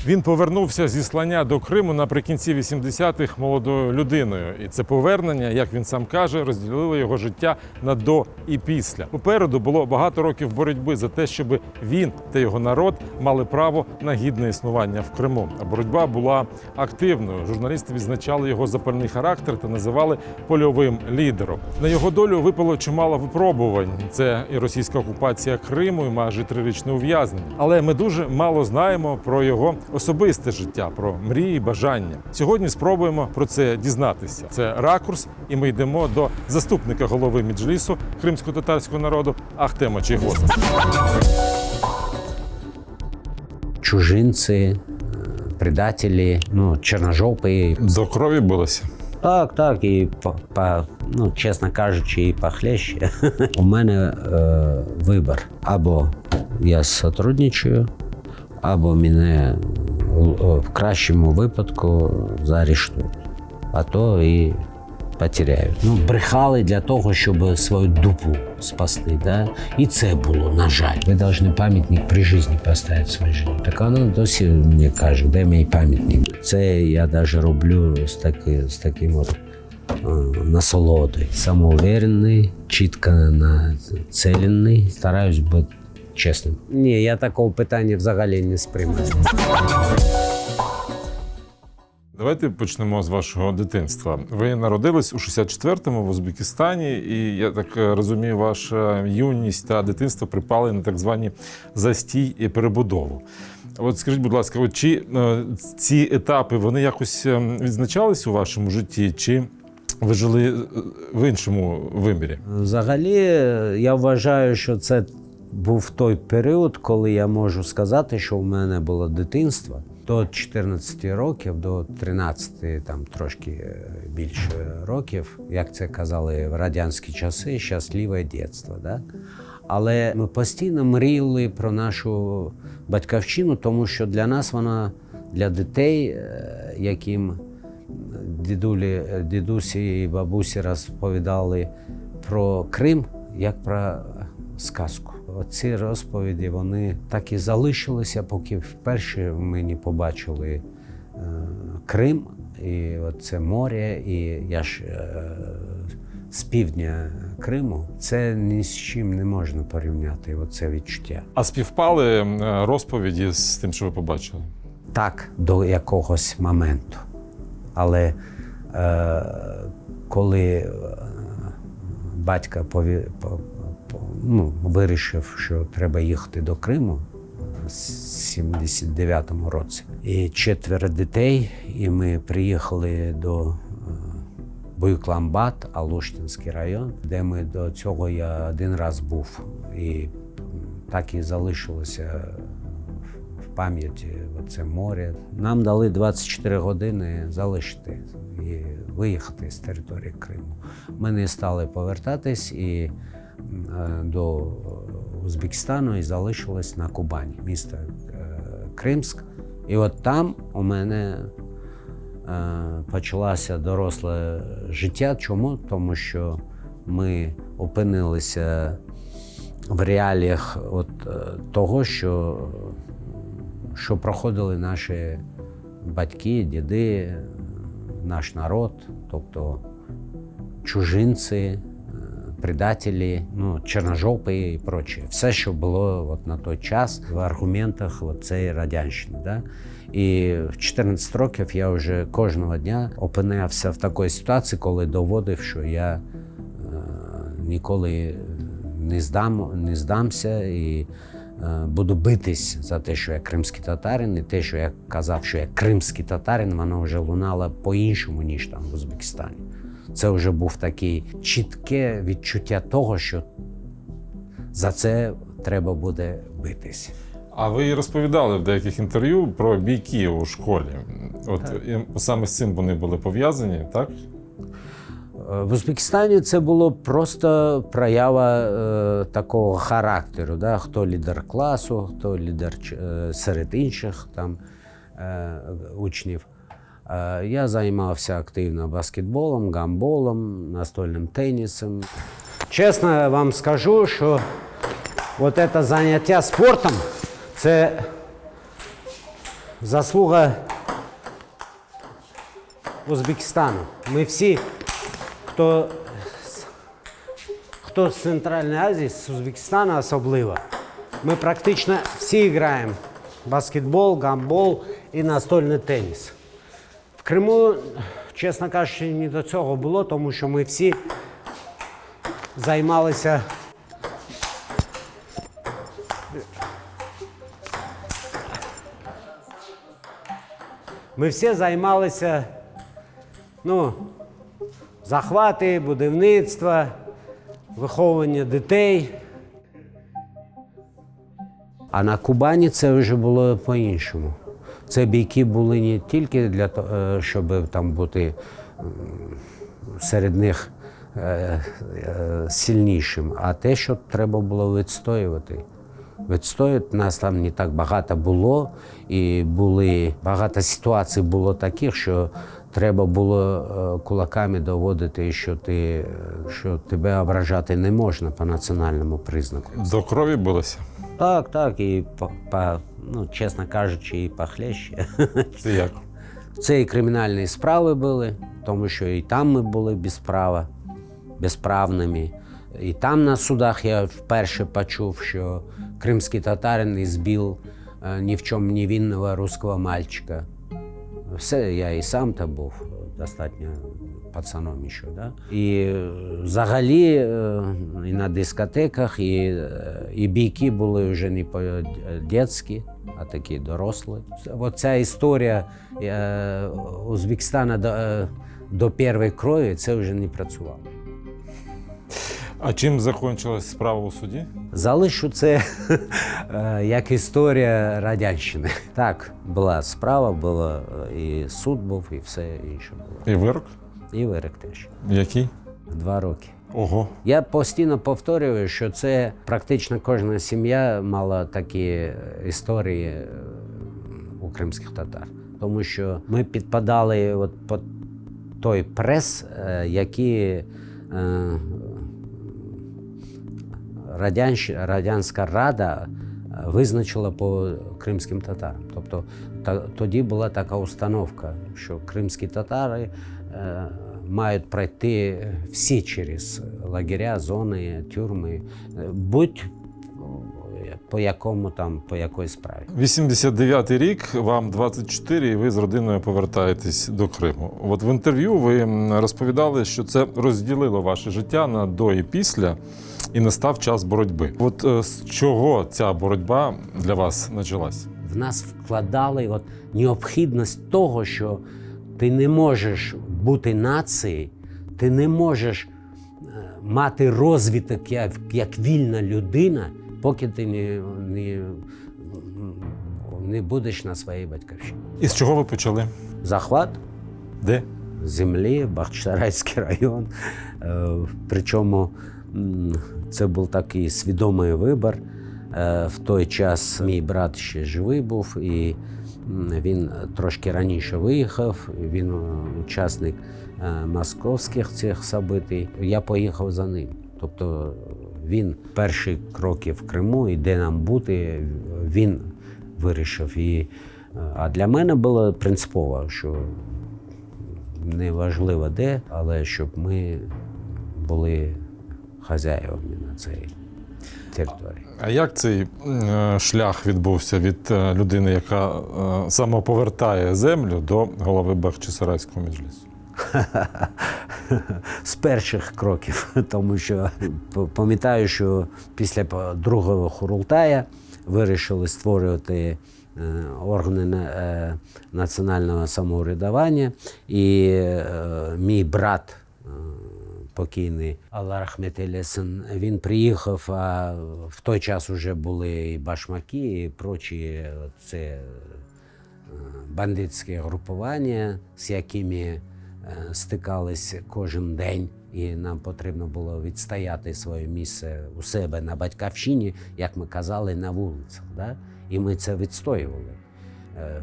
Він повернувся зі слання до Криму наприкінці 80-х молодою людиною. І це повернення, як він сам каже, розділило його життя на до і після. Попереду було багато років боротьби за те, щоб він та його народ мали право на гідне існування в Криму. А боротьба була активною. Журналісти відзначали його запальний характер та називали польовим лідером. На його долю випало чимало випробувань. Це і російська окупація Криму, і майже 3-річне ув'язнення. Але ми дуже мало знаємо про його особисте життя, про мрії, бажання. Сьогодні спробуємо про це дізнатися. Це «Ракурс», і ми йдемо до заступника голови Меджлісу кримсько-татарського народу Ахтема Чийгоза. Чужинці, предателі, чорножопі. До крові билося? Так, і чесно кажучи, і похлеще. У мене вибір. Або я сотрудничаю, або мене в кращому випадку заарештують, а то і потеряють. Брехали для того, щоб свою дупу спасти. Да? І це було, на жаль. Ви повинні пам'ятник при житті поставити своїй житті. Так вона досі мені каже, де мій пам'ятник. Це я навіть роблю з таким от насолодою. Самоуверений, чітко націлений, стараюсь бути чесним. Ні, я такого питання взагалі не сприймаю. Давайте почнемо з вашого дитинства. Ви народились у 64-му в Узбекистані, і, я так розумію, ваша юність та дитинство припали на так звані застій і перебудову. От скажіть, будь ласка, чи ці етапи, вони якось відзначались у вашому житті, чи ви жили в іншому вимірі? Взагалі, я вважаю, що це був той період, коли я можу сказати, що в мене було дитинство до 14 років, до 13, там трошки більше років, як це казали в радянські часи, щасливе дитинство. Да? Але ми постійно мріяли про нашу батьківщину, тому що для нас вона, для дітей, яким дідусі і бабусі розповідали про Крим, як про сказку. Ці розповіді, вони так і залишилися, поки вперше ми не побачили Крим, і це море, і я ж з півдня Криму. Це ні з чим не можна порівняти, оце відчуття. А співпали розповіді з тим, що ви побачили? Так, до якогось моменту. Але коли батько вирішив, що треба їхати до Криму в 79-му році. І 4 дітей, і ми приїхали до Буйукламбат, Алуштинський район, де ми до цього я один раз був. І так і залишилося в пам'яті це море. Нам дали 24 години залишити і виїхати з території Криму. Ми не стали повертатись і до Узбекистану і залишилось на Кубані, місто Кримськ. І от там у мене почалося доросле життя. Чому? Тому що ми опинилися в реаліях того, що проходили наші батьки, діди, наш народ, тобто чужинці, предателі, чорножопі і прочее. Все, що було на той час в аргументах цієї радянщини. Да? І в 14 років я вже кожного дня опинявся в такій ситуації, коли доводив, що я ніколи не здамся і буду битись за те, що я кримський татарин, і те, що я казав, що я кримський татарин, воно вже лунало по-іншому, ніж там в Узбекистані. Це вже був таке чітке відчуття того, що за це треба буде битись. А ви розповідали в деяких інтерв'ю про бійки у школі. Саме з цим вони були пов'язані, так? В Узбекистані це було просто проява такого характеру. Да? Хто лідер класу, хто лідер серед інших там, учнів. Я займався активно баскетболом, гандболом, настольним тенісом. Чесно вам скажу, що от це заняття спортом, це заслуга Узбекистану. Ми всі, хто з Центральної Азії, з Узбекистану особливо, ми практично всі граємо в баскетбол, гандбол і настольний теніс. В Криму, чесно кажучи, не до цього було, тому що ми всі займалися захвати, будівництво, виховування дітей. А на Кубані це вже було по-іншому. Це бійки були не тільки для того, щоб там бути серед них сильнішим, а те, що треба було відстоювати. Відстоювати нас там не так багато було, і багато ситуацій було таких, що треба було кулаками доводити, що тебе ображати не можна по національному признаку. До крові билося? Так, і чесно кажучи, і похлеще. Це як? Це і кримінальні справи були, тому що і там ми були безправними. І там на судах я вперше почув, що кримський татарин збив ні в чому не винного русского мальчика. Все, я і сам там був достатньо пацаном ще. Да? І взагалі і на дискотеках, і бійки були вже не по-дитячі, а такі дорослі. Оця історія Узбекистану до першої крові, це вже не працювало. А чим закінчилась справа у суді? Залишу це як історія радянщини. Так, була справа, була і суд був, і все інше було. І вирок? І вирок теж. Який? 2 роки. Ого. Я постійно повторюю, що це практично кожна сім'я мала такі історії у кримських татар. Тому що ми підпадали під той прес, який Радянська Рада визначила по кримським татарам. Тобто тоді була така установка, що кримські татари мають пройти всі через лагеря, зони, тюрми, будь по якої справі. 89-й рік, вам 24, і ви з родиною повертаєтесь до Криму. От в інтерв'ю ви розповідали, що це розділило ваше життя на до і після, і настав час боротьби. От з чого ця боротьба для вас почалась? В нас вкладали необхідність того, що ти не можеш бути нацією, ти не можеш мати розвиток як вільна людина, поки ти не будеш на своїй батьківщині. І з чого ви почали? Захват Де? землі, Бахчисарайський район. Причому це був такий свідомий вибір. В той час мій брат ще живий був, і він трошки раніше виїхав. Він учасник московських цих событий. Я поїхав за ним. Тобто він перші кроки в Криму, і де нам бути, він вирішив. А для мене було принципово, що не важливо де, але щоб ми були хазяївами на цій території. А як цей шлях відбувся від людини, яка самоповертає землю, до голови Бахчисарайського меджлісу? З перших кроків, тому що пам'ятаю, що після другого Курултая вирішили створювати органи національного самоврядування, і мій брат покійний Алла Рахмет Елесен, він приїхав, а в той час вже були і башмаки, і прочі це бандитські групування, з якими стикались кожен день, і нам потрібно було відстояти своє місце у себе на батьківщині, як ми казали, на вулицях. Да? І ми це відстоювали.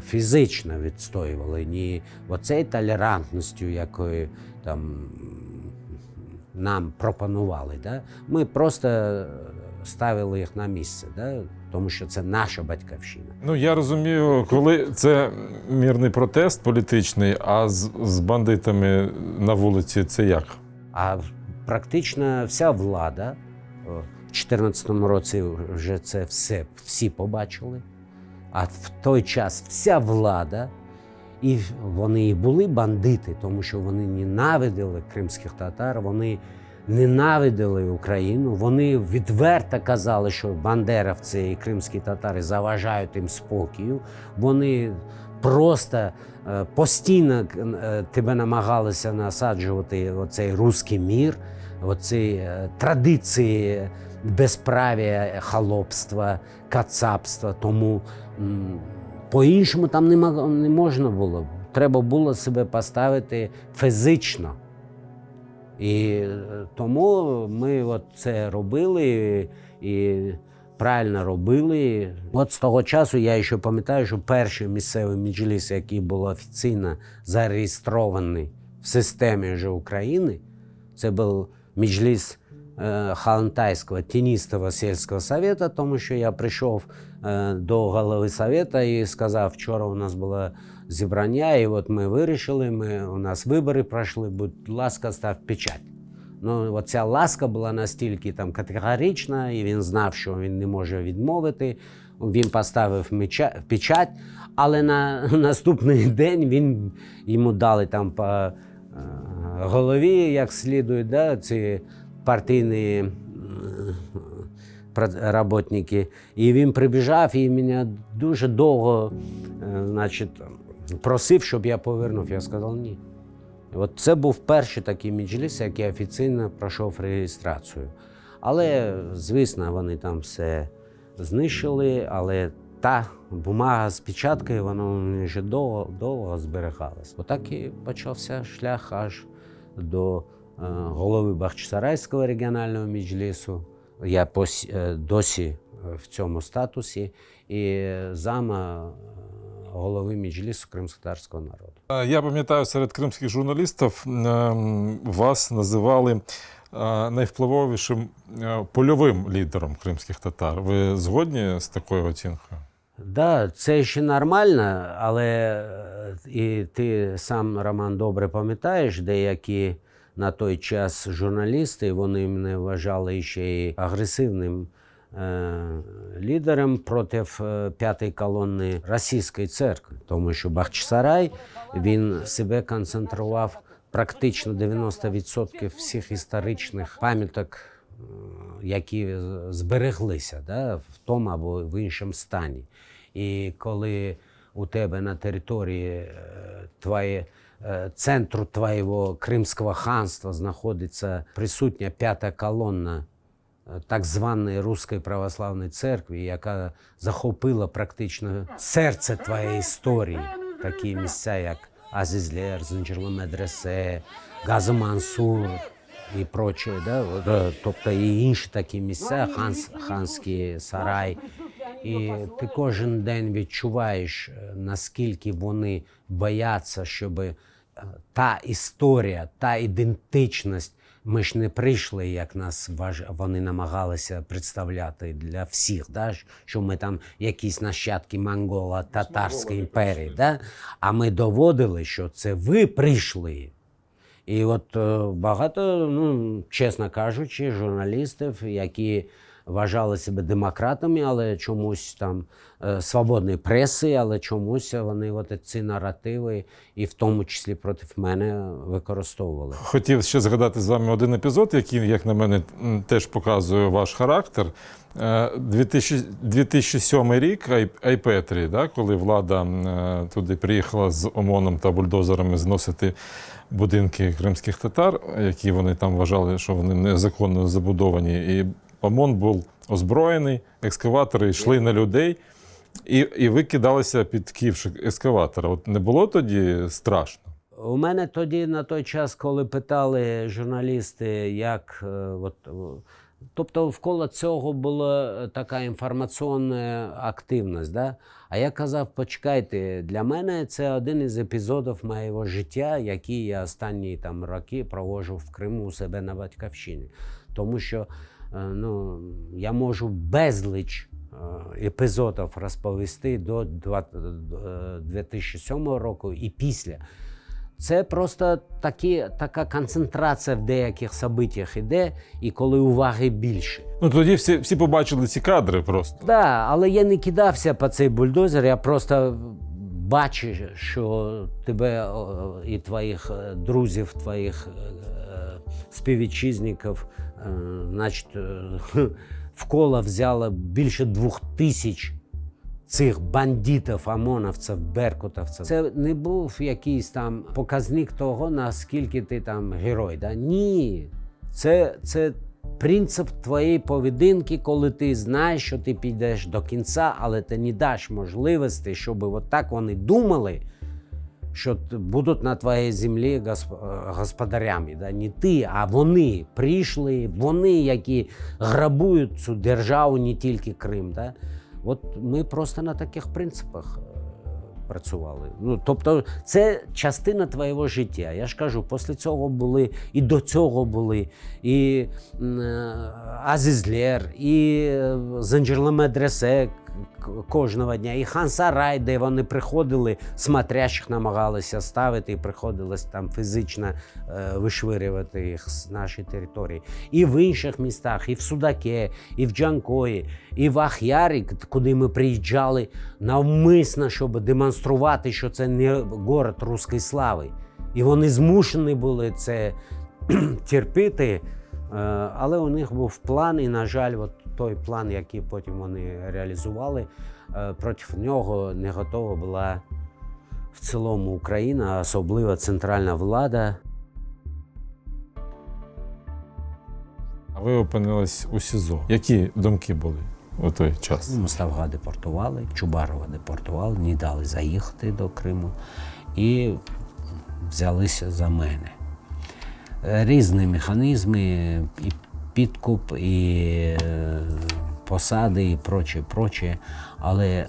Фізично відстоювали, не оцей толерантністю, якою там нам пропонували. Да? Ми просто ставили їх на місце, да? Тому що це наша батьківщина. Ну, я розумію, коли це мирний протест політичний, а з бандитами на вулиці це як? А практично вся влада в 2014 році вже це всі побачили. А в той час вся влада, і вони і були бандити, тому що вони ненавиділи кримських татар, вони ненавиділи Україну, вони відверто казали, що бандерівці і кримські татари заважають їм спокою. Вони просто постійно тебе намагалися насаджувати оцей руський мір, оці традиції безправ'я, холопства, кацапства. Тому по-іншому там не можна було. Треба було себе поставити фізично. І тому ми от це робили і правильно робили. От з того часу я ще пам'ятаю, що перший місцевий меджліс, який був офіційно зареєстрований в системі вже України, це був меджліс Халантайського тіністого сільського совету, тому що я прийшов до голови совету і сказав, вчора у нас було зібрання, і от ми вирішили, у нас вибори пройшли, будь ласка, став печать. Ну, оця ласка була настільки там категорична, і він знав, що він не може відмовити. Він поставив печать, але на наступний день йому дали там по голові, як слідує, да, ці партійні роботники. І він прибіжав і мене дуже довго просив, щоб я повернув. Я сказав ні. От це був перший такий меджліс, який офіційно пройшов реєстрацію. Але, звісно, вони там все знищили, але та бумага з печаткою, вона ще довго зберігалась. Отак і почався шлях аж до голови Бахчисарайського регіонального меджлісу. Я досі в цьому статусі і зама голови меджлісу кримськотатарського народу. Я пам'ятаю, серед кримських журналістів вас називали найвпливовішим польовим лідером кримських татар. Ви згодні з такою оцінкою? Да, це ще нормально, але і ти сам, Роман, добре пам'ятаєш, деякі на той час журналісти, вони мене вважали ще й агресивним лідером проти п'ятої колони російської церкви. Тому що Бахчисарай, він в себе концентрував практично 90% всіх історичних пам'яток, які збереглися, да, в тому або в іншому стані. І коли у тебе на території центру твоєго Кримського ханства знаходиться присутня п'ята колона так званої Руської православної церкви, яка захопила практично серце твоєї історії, такі місця, як Азізлер, Зинджирле Медресе, Гази-Мансур і прочее, да? Тобто і інші такі місця, ханський сарай. І ти кожен день відчуваєш, наскільки вони бояться, щоб та історія, та ідентичність, ми ж не прийшли, як нас вони намагалися представляти для всіх, да? Що ми там якісь нащадки монголо-татарської імперії. Да? А ми доводили, що це ви прийшли. І от багато, чесно кажучи, журналістів, які вважали себе демократами, але чомусь там свободної преси, але чомусь вони от ці наративи і в тому числі проти мене використовували. Хотів ще згадати з вами один епізод, який, як на мене, теж показує ваш характер. 2007 рік, Айпетрі, да, коли влада туди приїхала з ОМОНом та бульдозерами зносити будинки кримських татар, які вони там вважали, що вони незаконно забудовані. І ОМОН був озброєний, екскаватори йшли на людей, і ви кидалися під ківшик екскаватора. От не було тоді страшно? У мене тоді на той час, коли питали журналісти, як тобто навколо цього була така інформаційна активність. Да? А я казав, почекайте, для мене це один із епізодів моєго життя, який я останні роки проводжу в Криму у себе на батьківщині. Тому що Ну, я можу безліч епізодів розповісти до 2007 року і після. Це просто така концентрація в деяких событиях іде, і коли уваги більше. Ну тоді всі побачили ці кадри просто. Так, да, але я не кидався по цей бульдозер, я просто бачу, що тебе і твоїх друзів, твоїх співвітчизників, значить, в коло взяло більше 2000 цих бандитів, ОМОНовців, беркутовців. Це не був якийсь там показник того, наскільки ти там герой. Да? Ні. Це принцип твоєї поведінки, коли ти знаєш, що ти підеш до кінця, але ти не даш можливості, щоб от так вони думали, що будуть на твоїй землі господарями. Да? Не ти, а вони прийшли, вони, які грабують цю державу, не тільки Крим. Да? От ми просто на таких принципах працювали. Ну, тобто це частина твого життя. Я ж кажу, після цього були, і до цього були, і Азізлер, і Зенджерле Медресе кожного дня, і Хан Сарай, де вони приходили, смотрящих намагалися ставити, і приходилось там фізично вишвирювати їх з нашої території. І в інших містах, і в Судаке, і в Джанкої, і в Ахярі, куди ми приїжджали навмисно, щоб демонструвати, що це не город руської слави. І вони змушені були це терпіти, але у них був план, і, на жаль, от той план, який потім вони реалізували, проти нього не готова була в цілому Україна, а особливо центральна влада. А ви опинились у СІЗО. Які думки були у той час? Мустафа депортували, Чубарова депортували, не дали заїхати до Криму і взялися за мене. Різні механізми, і підкуп, і посади, і проче. Але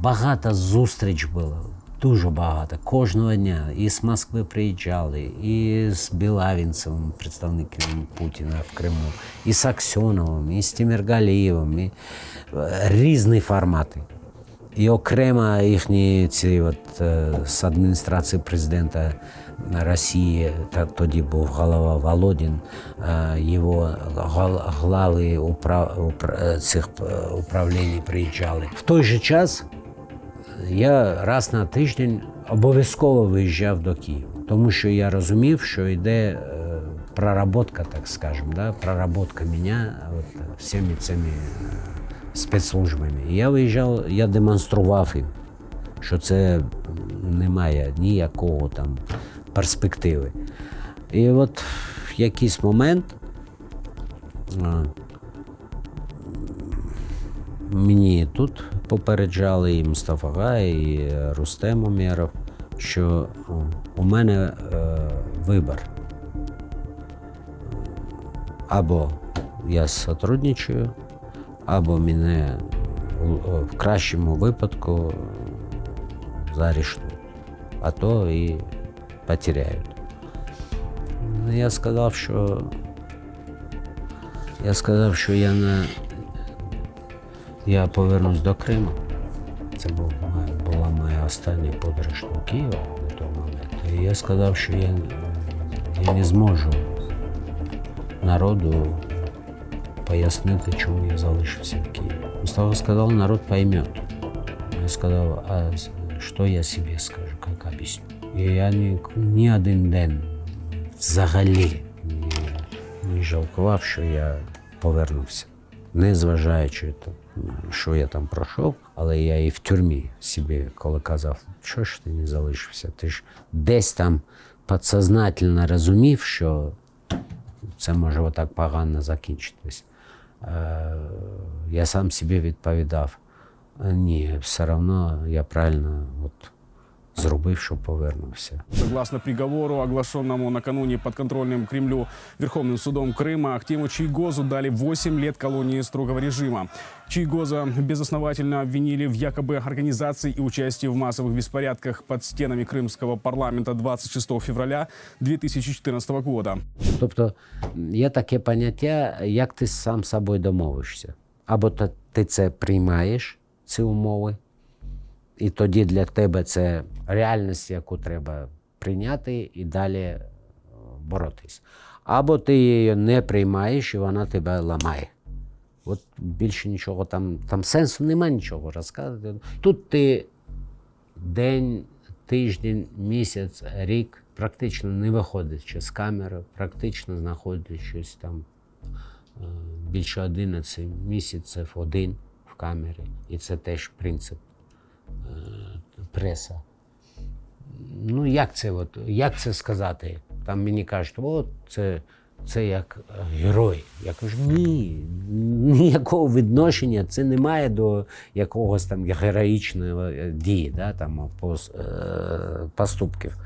багато зустріч було, дуже багато. Кожного дня і з Москви приїжджали, і з Білавінцевим, представником Путіна в Криму, і з Аксьоновим, і з Тимиргалієвим, і різні формати. І окремо їхні з адміністрації президента Росії, тоді був голова Володін, його глави цих управлінь приїжджали. В той же час я раз на тиждень обов'язково виїжджав до Києва, тому що я розумів, що йде проработка, так скажемо, да? Проработка мене всіми цими спецслужбами. І я виїжджав, я демонстрував їм, що це не має ніякого там перспективи. І от в якийсь момент мені тут попереджали і Мустафа Гай, і Рустем Умєров, що у мене вибір. Або я співпрацюю, або мене в кращому випадку заарештують, а то і потеряють. Я сказав, що я повернусь до Криму. Це була моя остання подорож до Києва на той момент. І я сказав, що я не зможу народу пояснити, чому я залишився в Києві. Мустафа сказав, народ пойме. Я сказав, а що я собі скажу, як об'ясню. І я ні один день взагалі не жалкував, що я повернувся. Незважаючи, що я там пройшов, але я і в тюрмі собі, коли казав, що ж ти не залишився, ти ж десь там підсознательно розумів, що це може отак погано закінчитись. Я сам собі відповідав, ні, все одно я правильно зробив, що повернувся. Согласно приговору, оглашенному накануне подконтрольным Кремлю Верховным судом Крыма, Ахтему Чийгозу дали 8 лет колонии строгого режима. Чийгоза безосновательно обвинили в якобы организации и участии в массовых беспорядках под стенами крымского парламента 26 февраля 2014 года. Тобто є таке поняття, як ти сам з собою домовишся. Або ти це приймаєш, ці умови, і тоді для тебе це реальність, яку треба прийняти і далі боротись. Або ти її не приймаєш, і вона тебе ламає. От більше нічого, там сенсу немає нічого розказувати. Тут ти день, тиждень, місяць, рік практично не виходячи з камери, практично знаходячись там більше 11 місяців один в камері. І це теж принцип преса. Ну, як це сказати? Там мені кажуть, це як герой. Я кажу, ні, ніякого відношення це не має до якогось там героїчної дії, да, там, поступків.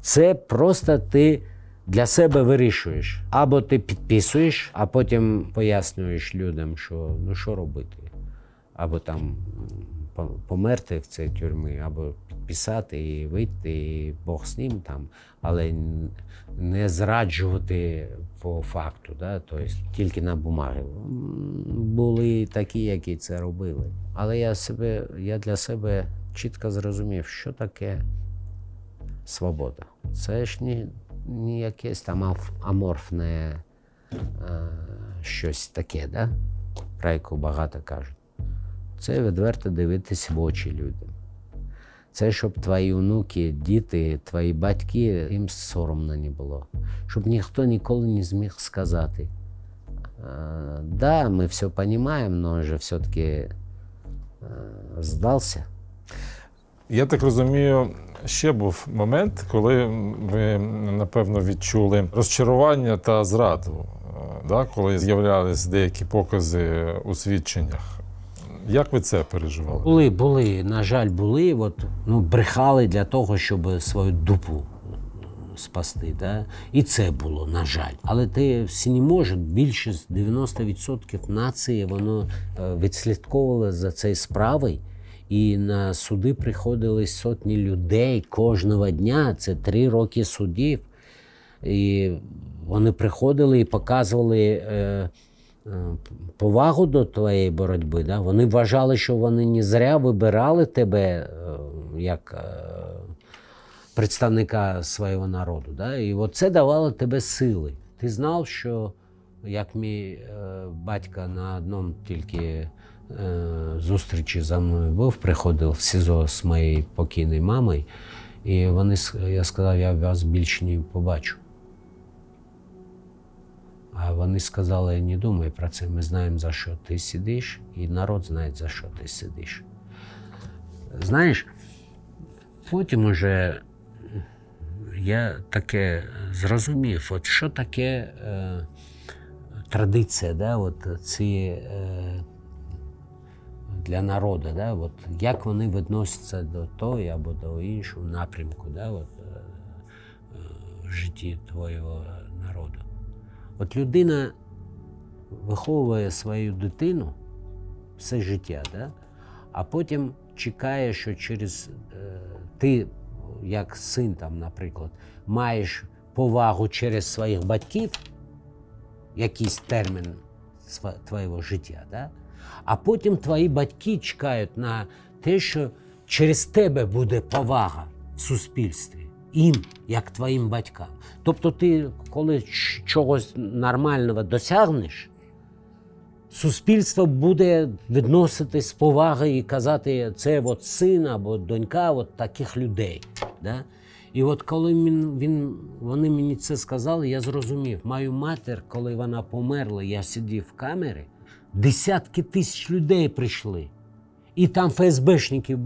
Це просто ти для себе вирішуєш. Або ти підписуєш, а потім пояснюєш людям, що ну що робити. Або там померти в цій тюрмі, або підписати і вийти, і Бог з ним там, але не зраджувати по факту, да? Тобто тільки на бумагі. Були такі, які це робили. Але я для себе чітко зрозумів, що таке свобода. Це ж не якесь там аморфне щось таке, да? Про яке багато кажуть. Це відверто дивитися в очі людям. Це щоб твої онуки, діти, твої батьки, їм соромно не було. Щоб ніхто ніколи не зміг сказати. Да, ми все розуміємо, але вже все-таки здався. Я так розумію, ще був момент, коли ви, напевно, відчули розчарування та зраду, да? Коли з'являлись деякі покази у свідченнях. Як ви це переживали? Були, на жаль, були. Брехали для того, щоб свою дупу спасти. Да? І це було, на жаль. Але ти всі не можеш. Більшість, 90% нації, воно відслідковувало за цією справою. І на суди приходили сотні людей кожного дня. Це 3 роки судів. І вони приходили і показували повагу до твоєї боротьби. Да? Вони вважали, що вони не зря вибирали тебе як представника свого народу. Да? І це давало тебе сили. Ти знав, що, як мій батько на одному тільки зустрічі за мною був, приходив в СІЗО з моєю покійною мамою, і я сказав, я вас більше не побачу. А вони сказали, не думай про це, ми знаємо, за що ти сидиш, і народ знає, за що ти сидиш. Знаєш, потім уже я таке зрозумів, що таке традиція, да, ці для народу, да, як вони відносяться до того або до іншого напрямку, да, в житті твого народу. Людина виховує свою дитину все життя, да? А потім чекає, що ти, як син, там, наприклад, маєш повагу через своїх батьків, якийсь термін твого життя, да? А потім твої батьки чекають на те, що через тебе буде повага в суспільстві. Їм, як твоїм батькам. Тобто ти, коли чогось нормального досягнеш, суспільство буде відноситись з повагою і казати, це син або донька таких людей. Да? І коли вони мені це сказали, я зрозумів. Мою матір, коли вона померла, я сидів в камері, десятки тисяч людей прийшли. І там ФСБшників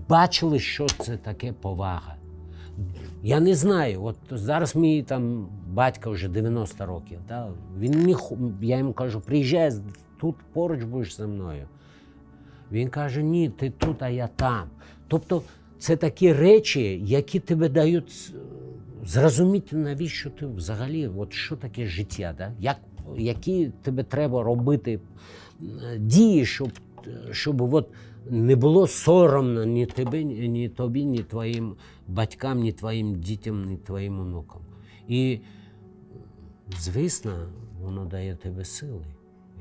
бачили, що це таке повага. Я не знаю, зараз мій там батько вже 90 років, да? Я йому кажу, приїжджай, тут поруч будеш зі мною. Він каже, ні, ти тут, а я там. Тобто це такі речі, які тебе дають зрозуміти, навіщо ти взагалі, от що таке життя, да? Які тебе треба робити дії, щоб от не було соромно ні тобі, ні твоїм батькам, ні твоїм дітям, ні твоїм онукам. І, звісно, воно дає тебе сили.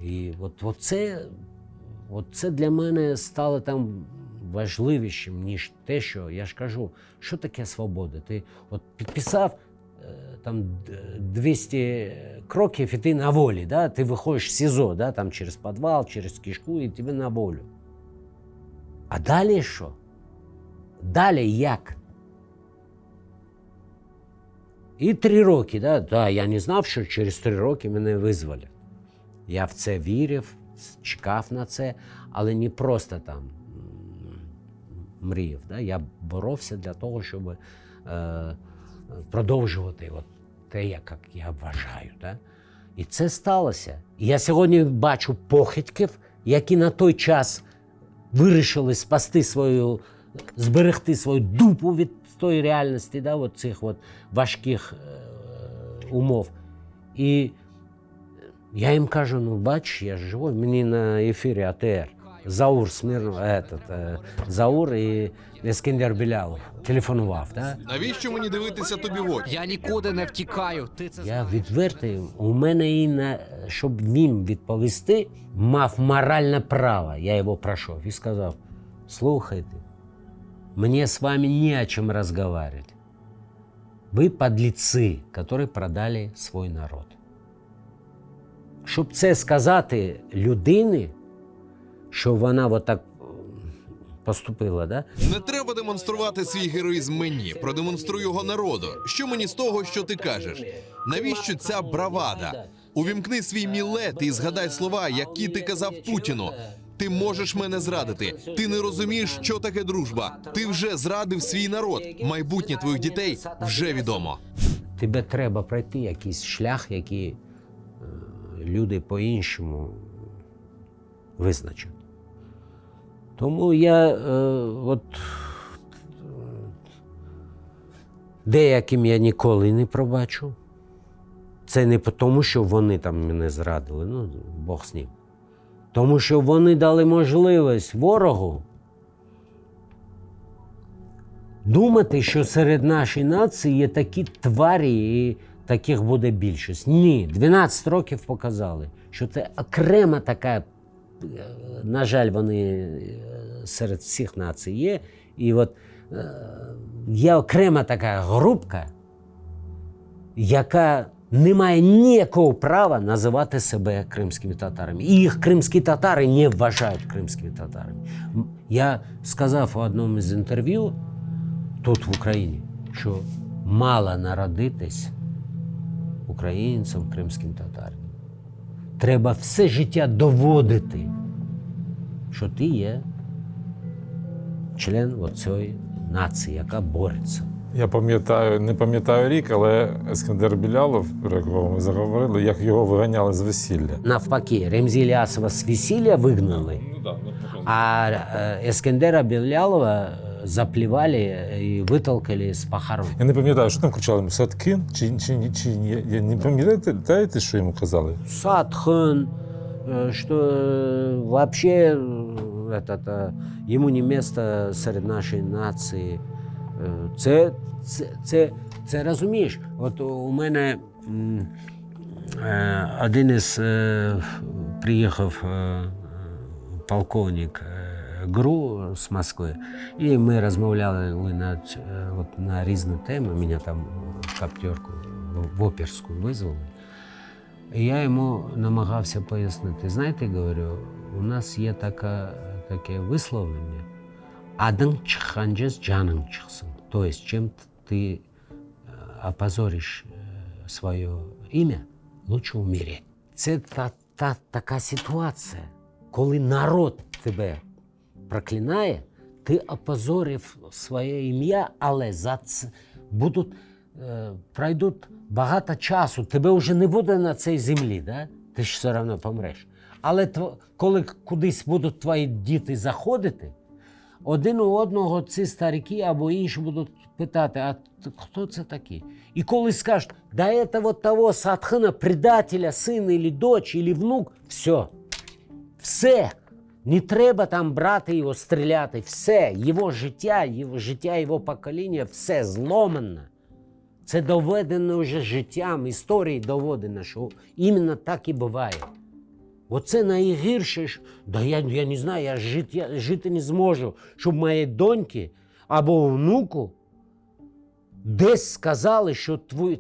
І от це для мене стало там важливішим, ніж те, що я ж кажу, що таке свобода. Ти от підписав там 200 кроків і ти на волі, да? Ти виходиш з СІЗО, да? Там через підвал, через кишку і тебе на волю. А далі що? Далі як? І 3 роки, да, я не знав, що через 3 роки мене визволять. Я в це вірив, чекав на це, але не просто там мріяв. Да? Я боровся для того, щоб продовжувати от те, як я вважаю. Да? І це сталося. І я сьогодні бачу похитьків, які на той час вирішили зберегти свою дупу від тої реальності, да, от цих от важких умов. І я їм кажу, ну бач, я ж живу, мені на ефірі АТР. Заур Заур і Ескендер Білялов телефонував. Да? Навіщо мені дивитися тобі в очі? Я нікуди не втікаю. Ти це Я відвертий, у мене щоб він відповісти, мав моральне право. Я його пройшов і сказав, слухайте, мне с вами не о чем разговаривать. Вы подлецы, которые продали свой народ. Щоб це сказати людині, що вона отак поступила, да? Не треба демонструвати свій героїзм мені. Продемонструй його народу. Що мені з того, що ти кажеш? Навіщо ця бравада? Увімкни свій мілет і згадай слова, які ти казав Путіну. Ти можеш мене зрадити. Ти не розумієш, що таке дружба. Ти вже зрадив свій народ. Майбутнє твоїх дітей вже відомо. Тебе треба пройти якийсь шлях, який люди по-іншому визначать. Тому я деяким я ніколи не пробачу. Це не тому, що вони там мене зрадили, ну, Бог з ним. Тому що вони дали можливість ворогу думати, що серед нашої нації є такі тварі і таких буде більшість. Ні, 12 років показали, що це окрема така, на жаль, вони серед всіх націй є. І от є окрема така групка, яка не має ніякого права називати себе кримськими татарами. І їх кримські татари не вважають кримськими татарами. Я сказав у одному з інтерв'ю тут, в Україні, що мало народитись українцям, кримським татарам. Треба все життя доводити, що ти є член цієї нації, яка бореться. Я не пам'ятаю рік, але Ескендер Білялов, про якого ми заговорили, як його виганяли з весілля. Навпаки, Ремзі Іллясова з весілля вигнали, а Ескендера Білялова заплівали і витолкали з похорон. Я не пам'ятаю, що там кричали йому, Садкин? Чи ні? Я не пам'ятаєте, що йому казали? Садкин, що вообще йому не місце серед нашої нації. Це розумієш? От у мене один із приїхав полковник ГРУ з Москви, і ми розмовляли на різні теми. Мене там в каптерку, в оперську визвали. І я йому намагався пояснити. Знаєте, говорю, у нас є таке висловлення «Адың чыққан жез жаның чықсын». То есть, чем ты опозоришь свое имя, лучше умереть. Це така ситуація, коли народ тебе проклинає, ти опозорив своє ім'я, але за це пройдуть багато часу, тебе вже не буде на цій землі, да? Ти ж все одно помреш. Але коли кудись будуть твої діти заходити, один у одного ці старики або інші будуть питати, а хто це такий? І коли скажуть, да це вот того сатхана, предателя, син, или дочь, или внук, все. Не треба там брати його, стріляти, все. Його життя, його покоління, все зломано. Це доведено вже життям, історією доведено, що іменно так і буває. Оце найгірше, да я не знаю, я жити не зможу, щоб моїй доньки або внуку десь сказали, що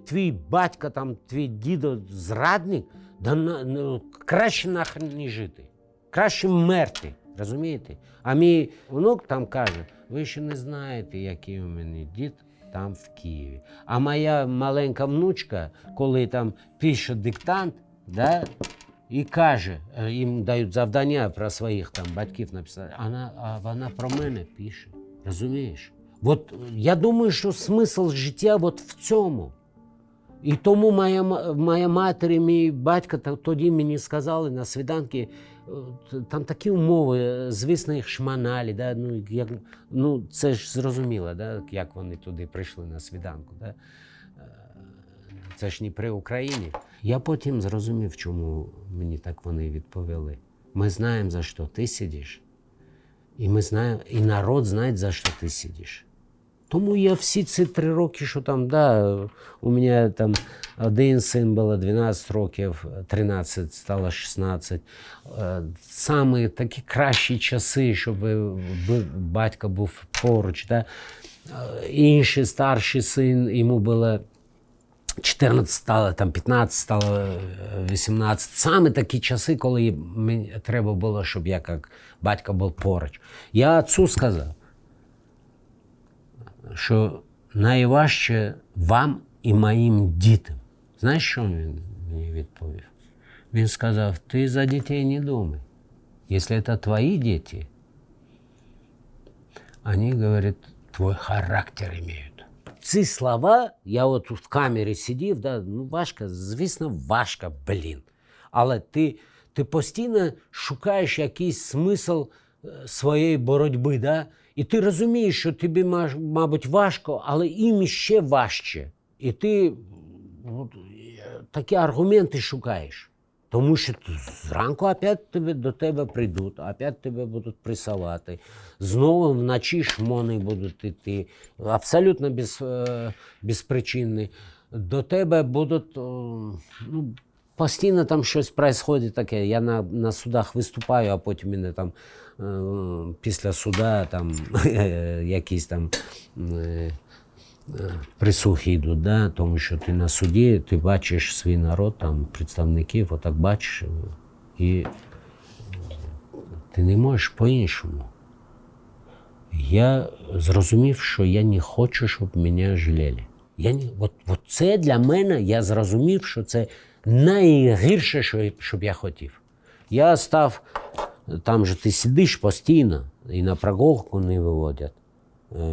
твій батько, там, твій дідо зрадник, да краще нахрен не жити, краще вмерти, розумієте? А мій внук там каже, ви ще не знаєте, який у мене дід там в Києві. А моя маленька внучка, коли там пише диктант, да, і каже, їм дають завдання про своїх там батьків написати, а вона про мене пише, розумієш? От я думаю, що смисл життя от в цьому. І тому моя матір і мій батько тоді мені сказали на свіданки, там такі умови, звісно, їх шманалі, да? Це ж зрозуміло, да? Як вони туди прийшли на свіданку. Да? Це ж не при Україні. Я потім зрозумів, чому мені так вони відповіли. Ми знаємо, за що ти сидиш, і ми знаємо, і народ знає, за що ти сидиш. Тому я всі ці 3 роки, що там, да, у мене там один син було 12 років, 13, стало 16. Саме такі кращі часи, щоб батько був поруч. Да. Інший старший син, йому було 14 стало, там 15 стало, 18. Саме такі часи, коли мені треба було, щоб я як батько був поруч. Я отцу сказав, що найважче вам і моїм дітям. Знаєш, що він мені відповів? Він сказав, ти за дітей не думай. Якщо це твої діти, вони, говорять, твій характер мають. Ці слова, я от в камері сидів, да, важко, звісно, важко, Але ти постійно шукаєш якийсь смисл своєї боротьби, да? І ти розумієш, що тобі, мабуть, важко, але їм ще важче. І ти такі аргументи шукаєш. Тому що зранку опять до тебе прийдуть, опять тебе будуть пресувати. Знову вночі шмони будуть йти, абсолютно безпричинні. До тебе будуть, постійно там щось відбувається таке. Я на судах виступаю, а потім мене там після суда там якісь там присухи йдуть, да? Тому що ти на суді, ти бачиш свій народ, там, представників, отак бачиш, і ти не можеш по-іншому. Я зрозумів, що я не хочу, щоб мене жаліли. От це для мене, я зрозумів, що це найгірше, що б я хотів. Я став, там же ти сидиш постійно, і на прогулку не виводять.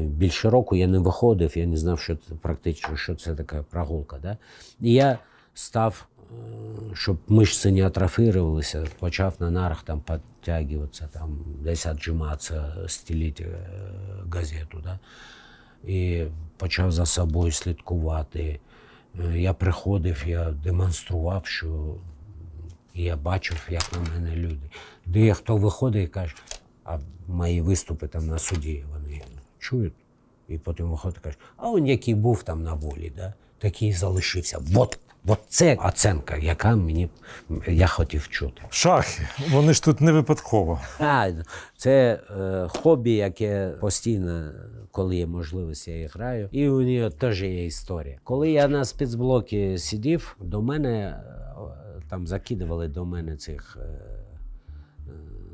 Більше року я не виходив, я не знав, що це практично, що це така прогулка. Да? І я став, щоб мишці не атрофірувалися, почав на нарах там підтягуватися, там, десь віджиматися, стелити газету. Да? І почав за собою слідкувати. Я приходив, я демонстрував, що я бачив, як на мене люди. Дехто виходить і каже, а мої виступи там на суді, вони чують. І потім виходить і каже, а він який був там на волі, да? Такий залишився. От це оцінка, яка я хотів чути. Шахи, вони ж тут не випадково. Це хобі, яке постійно, коли є можливість, я граю. І у нього теж є історія. Коли я на спецблокі сидів, до мене, там закидували до мене цих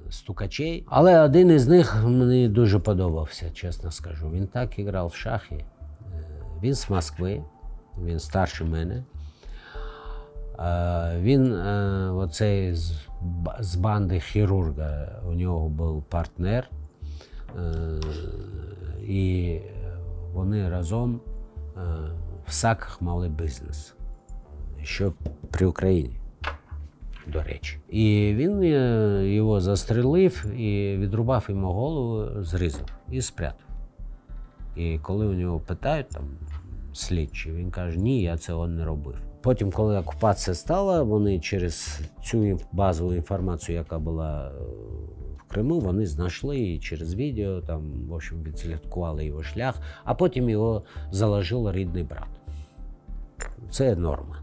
стукачей. Але один із них мені дуже подобався, чесно скажу. Він так грав в шахи. Він з Москви, він старше мене. Він оцей з банди хірурга, у нього був партнер. І вони разом в САКах мали бізнес. Що при Україні. до речі. І він його застрелив і відрубав йому голову, зрізав і спрятав. І коли у нього питають там слідчі, він каже, ні, я цього не робив. Потім, коли окупація стала, вони через цю базову інформацію, яка була в Криму, вони знайшли і через відео, там, в общем, відслідкували його шлях, а потім його заложив рідний брат. Це норма.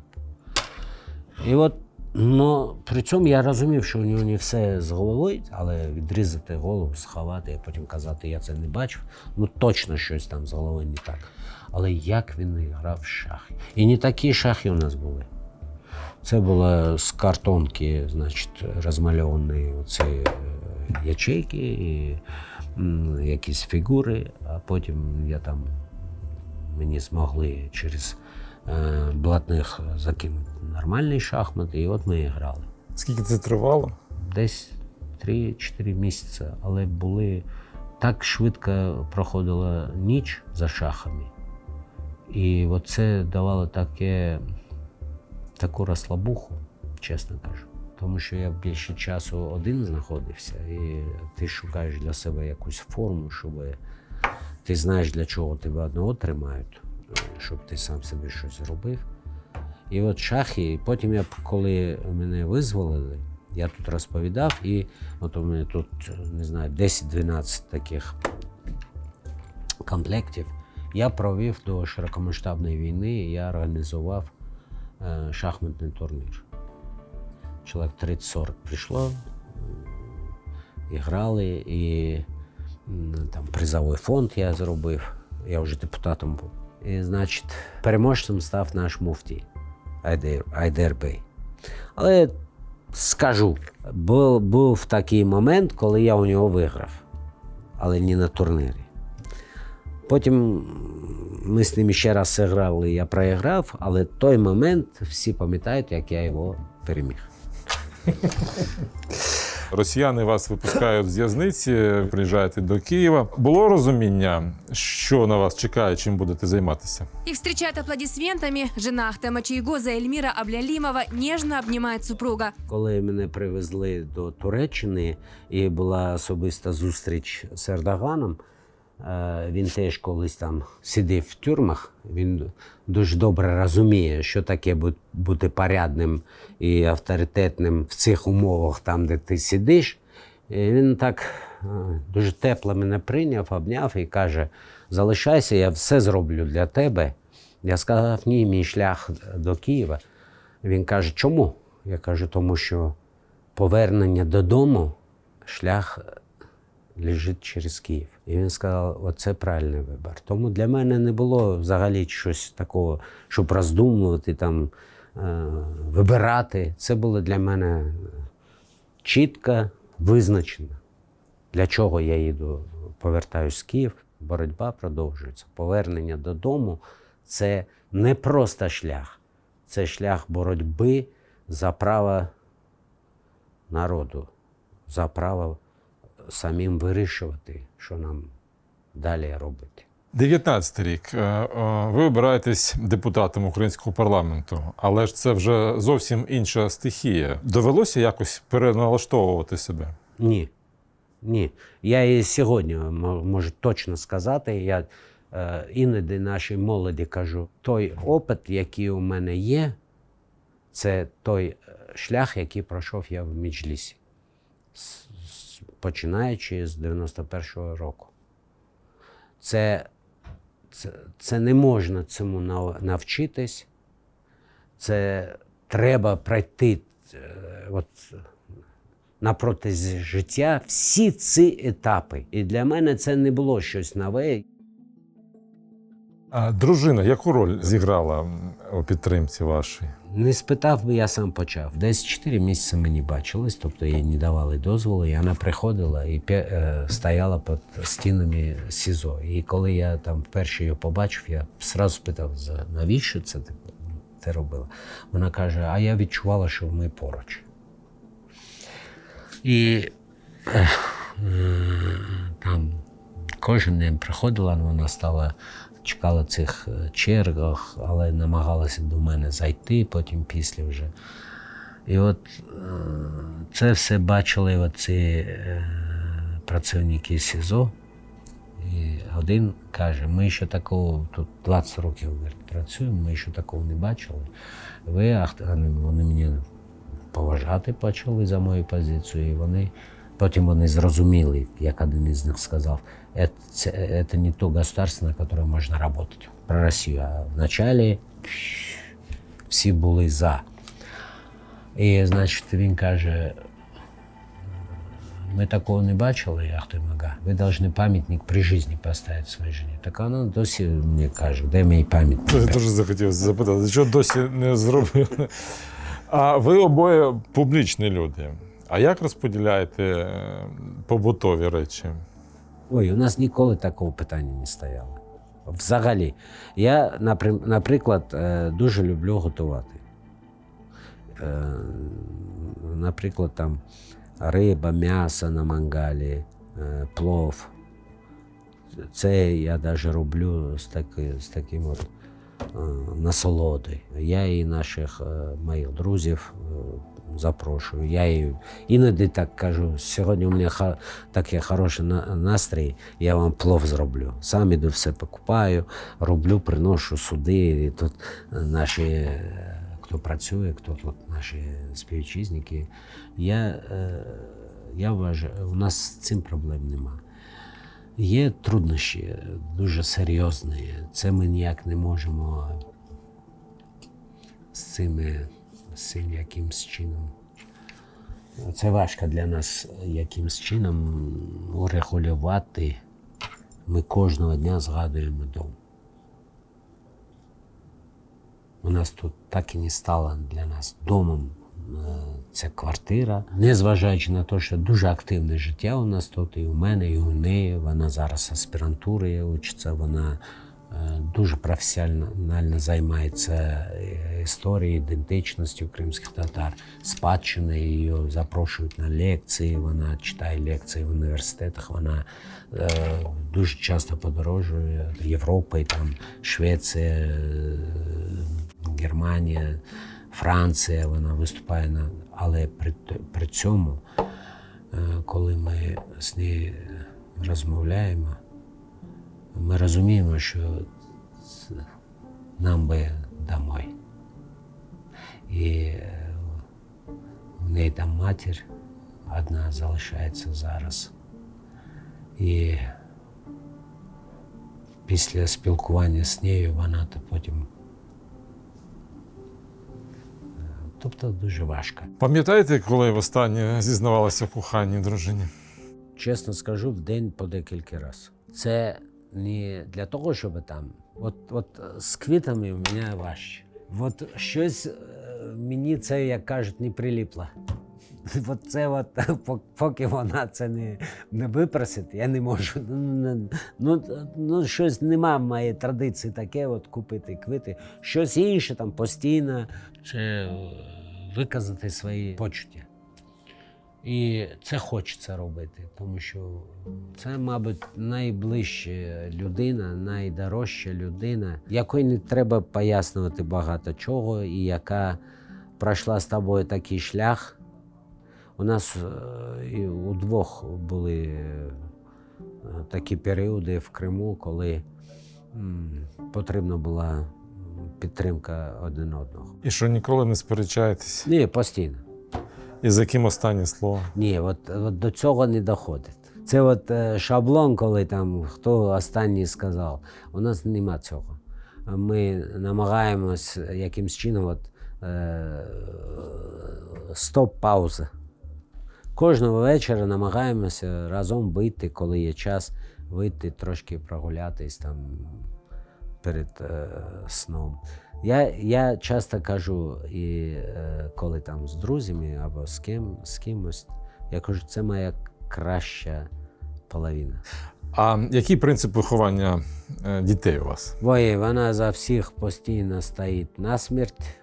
І от, ну, при цьому я розумів, що у нього не все з головою, але відрізати голову, сховати, а потім казати, я це не бачив, ну точно щось там з головою не так. Але як він грав в шахи. І не такі шахи у нас були. Це було з картонки, значить, розмальовані оці ячейки, і якісь фігури, а потім мені змогли через блатних закинути нормальні шахмати, і от ми і грали. Скільки це тривало? Десь 3-4 місяці, але так швидко проходила ніч за шахами. І це давало таку розслабуху, чесно кажу. Тому що я більше часу один знаходився, і ти шукаєш для себе якусь форму, щоб ти знаєш, для чого тебе одного тримають, щоб ти сам собі щось зробив. І от шахи, потім коли мене визволили, я тут розповідав, і от у мене тут, не знаю, 10-12 таких комплектів. Я провів до широкомасштабної війни, я організував шахматний турнір. Чоловік 30-40 прийшло, і грали, і там призовий фонд я зробив, я вже депутатом був. І, значить, переможцем став наш муфтій Айдер Бей. Але скажу, був такий момент, коли я у нього виграв, але не на турнірі. Потім ми з ним ще раз зіграли, я програв, але той момент всі пам'ятають, як я його переміг. Росіяни вас випускають з в'язниці, приїжджаєте до Києва. Було розуміння, що на вас чекає, чим будете займатися? Их встречают аплодисментами. Жена Ахтема Чийгоза Эльмира Аблялимова нежно обнимает супруга. Коли мене привезли до Туреччини і була особиста зустріч з Ердоганом, він теж колись там сидів в тюрмах, він дуже добре розуміє, що таке бути порядним і авторитетним в цих умовах, там, де ти сидиш. І він так дуже тепло мене прийняв, обняв і каже, залишайся, я все зроблю для тебе. Я сказав, ні, мій шлях до Києва. Він каже, чому? Я кажу, тому що повернення додому, шлях лежить через Київ. І він сказав, оце правильний вибір. Тому для мене не було взагалі щось такого, щоб роздумувати, там, вибирати. Це було для мене чітко визначено, для чого я їду, повертаюсь в Київ. Боротьба продовжується. Повернення додому – це не просто шлях. Це шлях боротьби за право народу, за право самим вирішувати, що нам далі робити. 19-й рік. Ви обираєтесь депутатом українського парламенту, але ж це вже зовсім інша стихія. Довелося якось переналаштовувати себе? Ні. Ні. Я і сьогодні можу точно сказати, я іноді нашій молоді кажу, той опит, який у мене є, це той шлях, який пройшов я в Меджлісі, починаючи з 91-го року. Це не можна цьому навчитись, це треба пройти на протязі життя всі ці етапи. І для мене це не було щось нове. А дружина яку роль зіграла у підтримці вашій? Не спитав би, я сам почав. Десь 4 місяці ми не бачились, тобто їй не давали дозволу, і вона приходила і стояла під стінами СІЗО. І коли я там вперше її побачив, я одразу спитав, навіщо це ти робила? Вона каже, а я відчувала, що ми поруч. І там кожен день приходила, вона чекала цих чергах, але намагалася до мене зайти, потім після вже. І от це все бачили оці працівники СІЗО. І один каже, ми ще такого, тут 20 років працюємо, ми ще такого не бачили. Вони мені поважати почали за мою позицію, і потім вони зрозуміли, як один із них сказав, це не то государство, на яке можна працювати про Росію. А вначалі всі були за. І, значить, він каже, ми такого не бачили, Ахтемага. Ви повинні пам'ятник при житті поставити своїй жені. Так вона досі мені каже, де мій пам'ятник? Я теж захотів запитати, чого досі не зробили? А ви обоє публічні люди. А як розподіляєте побутові речі? Ой, у нас ніколи такого питання не стояло. Взагалі. Я, наприклад, дуже люблю готувати. Наприклад, там риба, м'ясо на мангалі, плов. Це я навіть роблю з таким от насолодою. Я і моїх друзів запрошую. Я їй іноді так кажу, сьогодні у мене такий хороший настрій, я вам плов зроблю. Сам іду все покупаю, роблю, приношу сюди. І тут наші, хто працює, хто тут наші співвітчизники. Я вважаю, у нас з цим проблем нема. Є труднощі дуже серйозні. Це ми ніяк не можемо з цим якимсь чином. Це важко для нас якимсь чином урегулювати. Ми кожного дня згадуємо дом. У нас тут так і не стало для нас домом ця квартира. Незважаючи на те, що дуже активне життя у нас тут, і у мене, і у неї. Вона зараз аспірантурою учиться, вона дуже професіонально займається історією, ідентичністю кримських татар, спадщиною, її запрошують на лекції, вона читає лекції в університетах, вона дуже часто подорожує Європою, там Швеція, Германія, Франція, вона виступає, але при цьому, коли ми з нею розмовляємо, ми розуміємо, що нам би домой. І в неї там матір одна залишається зараз. І після спілкування з нею вона то потім. Тобто дуже важко. Пам'ятаєте, коли востаннє зізнавалася в коханні дружині? Чесно скажу, в день по декілька разів. Це не для того, щоб там. От з квітами в мене важче. От щось мені це, як кажуть, не приліпло. От це поки вона це не випросить, я не можу. Щось нема в моїй традиції таке, от купити квіти. Щось інше там постійно. Це виказати свої почуття. І це хочеться робити, тому що це, мабуть, найближча людина, найдорожча людина, якої не треба пояснювати багато чого, і яка пройшла з тобою такий шлях. У нас і у двох були такі періоди в Криму, коли потрібна була підтримка один одного. І що ніколи не сперечаєтесь? Ні, постійно. І за ким останнє слово? Ні, от до цього не доходить. Це от шаблон, коли там хто останній сказав. У нас нема цього. Ми намагаємось якимсь чином стоп-пауза. Кожного вечора намагаємося разом вийти, коли є час, вийти трошки прогулятись там перед сном. Я часто кажу, і коли там з друзями або з кимось, я кажу, це моя краща половина. А який принцип виховання дітей у вас? Ой, вона за всіх постійно стоїть насмерть.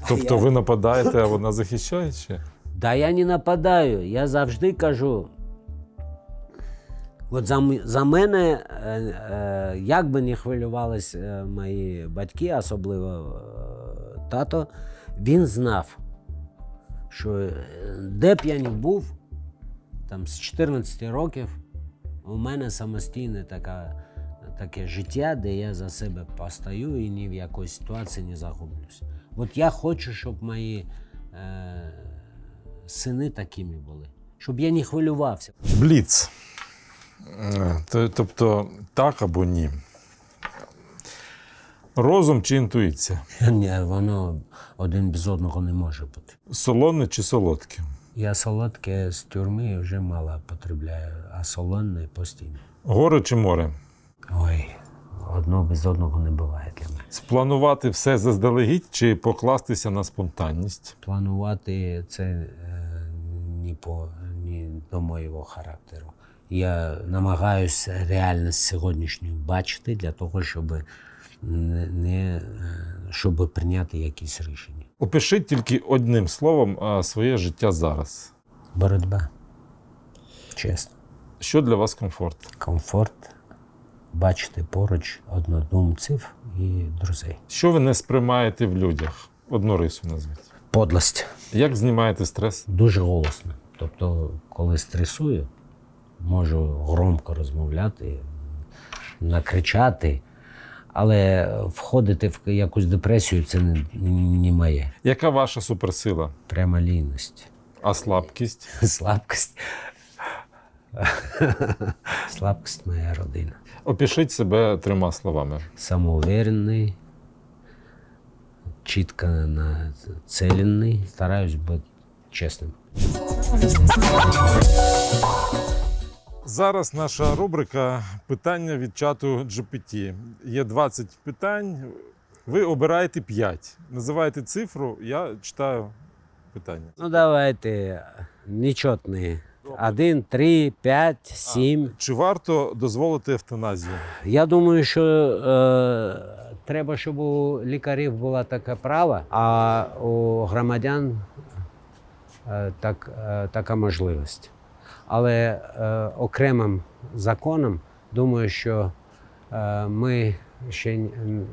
Тобто ви нападаєте, а вона захищає? Чи? Да я не нападаю, я завжди кажу, от за мене, як би не хвилювались мої батьки, особливо тато, Він знав, що де б я не був, там з 14 років у мене самостійне таке життя, де я за себе постою і ні в якій ситуації не загублюсь. От я хочу, щоб мої сини такими були, щоб я не хвилювався. Бліц. Тобто так або ні. Розум чи інтуїція? Ні, воно один без одного не може бути. Солоне чи солодке? Я солодке з тюрми вже мало потребляю, а солоне постійно. Гори чи море? Ой, одно без одного не буває для мене. Спланувати все заздалегідь чи покластися на спонтанність? Планувати це не до моєго характеру. Я намагаюся реальність сьогоднішню бачити для того, щоб прийняти якісь рішення. Опишіть тільки одним словом своє життя зараз. Боротьба. Чесно. Що для вас комфорт? Комфорт бачити поруч однодумців і друзей. Що ви не сприймаєте в людях? Одну рису назвіть. Подлость. Як знімаєте стрес? Дуже голосно. Тобто, коли стресую, можу громко розмовляти, накричати, але входити в якусь депресію – це не моє. Яка ваша суперсила? Прямолінність. А слабкість? Слабкість. Слабкість – моя родина. Опишіть себе 3 словами. Самоуверенний, чітко націлений, стараюсь бути чесним. Зараз наша рубрика «Питання від чату GPT». Є 20 питань, ви обираєте 5. Називаєте цифру, я читаю питання. Ну, давайте нечетні. 1, 3, 5, 7. Чи варто дозволити евтаназію? Я думаю, що треба, щоб у лікарів було таке право, а у громадян така можливість. Але окремим законом, думаю, що ми ще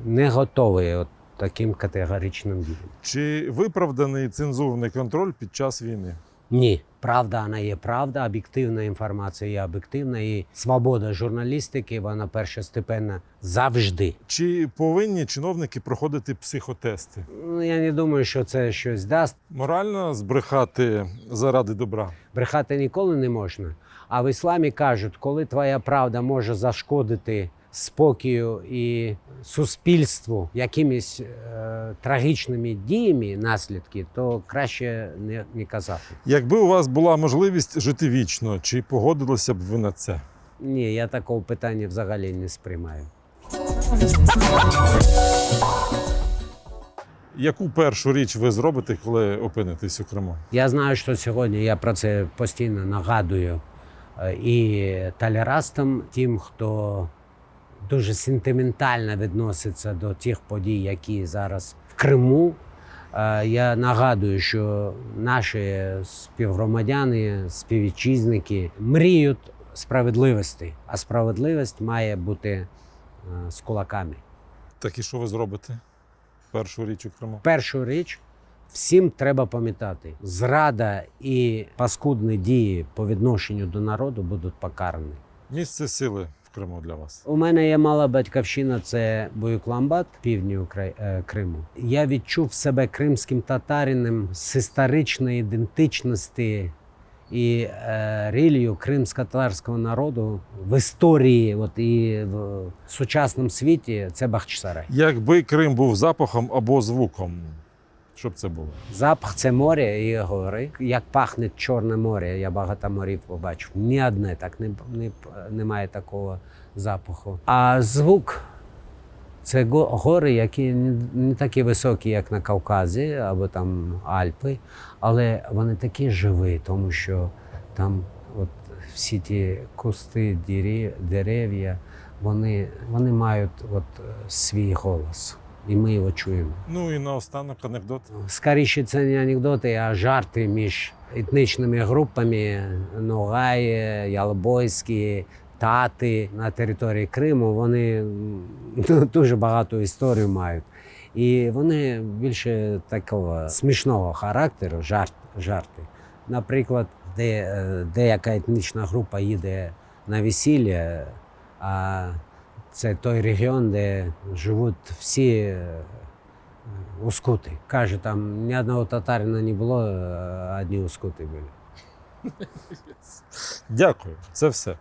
не готові от таким категоричним діям. Чи виправданий цензурний контроль під час війни? Ні, правда, вона є правда, об'єктивна інформація є об'єктивна, і свобода журналістики, вона першостепенна завжди. Чи повинні чиновники проходити психотести? Ну, я не думаю, що це щось дасть. Морально збрехати заради добра? Брехати ніколи не можна. А в ісламі кажуть, коли твоя правда може зашкодити спокою і суспільству якимись трагічними діями, наслідки, то краще не казати. Якби у вас була можливість жити вічно, чи погодилися б ви на це? Ні, я такого питання взагалі не сприймаю. Яку першу річ ви зробите, коли опинитесь у Криму? Я знаю, що сьогодні я про це постійно нагадую і талерастам, тим, хто дуже сентиментально відноситься до тих подій, які зараз в Криму. Я нагадую, що наші співгромадяни, співвітчизники мріють справедливості, а справедливість має бути з кулаками. Так і що ви зробите? Першу річ у Криму? Першу річ, всім треба пам'ятати, зрада і паскудні дії по відношенню до народу будуть покарані. Місце сили в Криму для вас? У мене є мала батьківщина, це Боюкламбат, півдні Криму. Я відчув себе кримським татарином з історичної ідентичності і релігію кримсько-татарського народу в історії і в сучасному світі – це Бахчисарай. Якби Крим був запахом або звуком, що б це було? Запах – це море і гори. Як пахне Чорне море, я багато морів побачив. Ні одне так немає такого запаху. А звук – це гори, які не такі високі, як на Кавказі або там Альпи, але вони такі живі, тому що там от всі ті кусти, дерев'я, вони мають от свій голос. І ми його чуємо. Ну і наостанок анекдот. Скоріше, це не анекдоти, а жарти між етнічними групами Ногаї, Ялбойські, Тати на території Криму. Вони дуже багато історій мають. І вони більше такого смішного характеру, жарти. Наприклад, деяка етнічна група їде на весілля, а це той регіон, де живуть всі ускути. Каже, там ні одного татарина не було, а одні ускути були. Дякую, це все.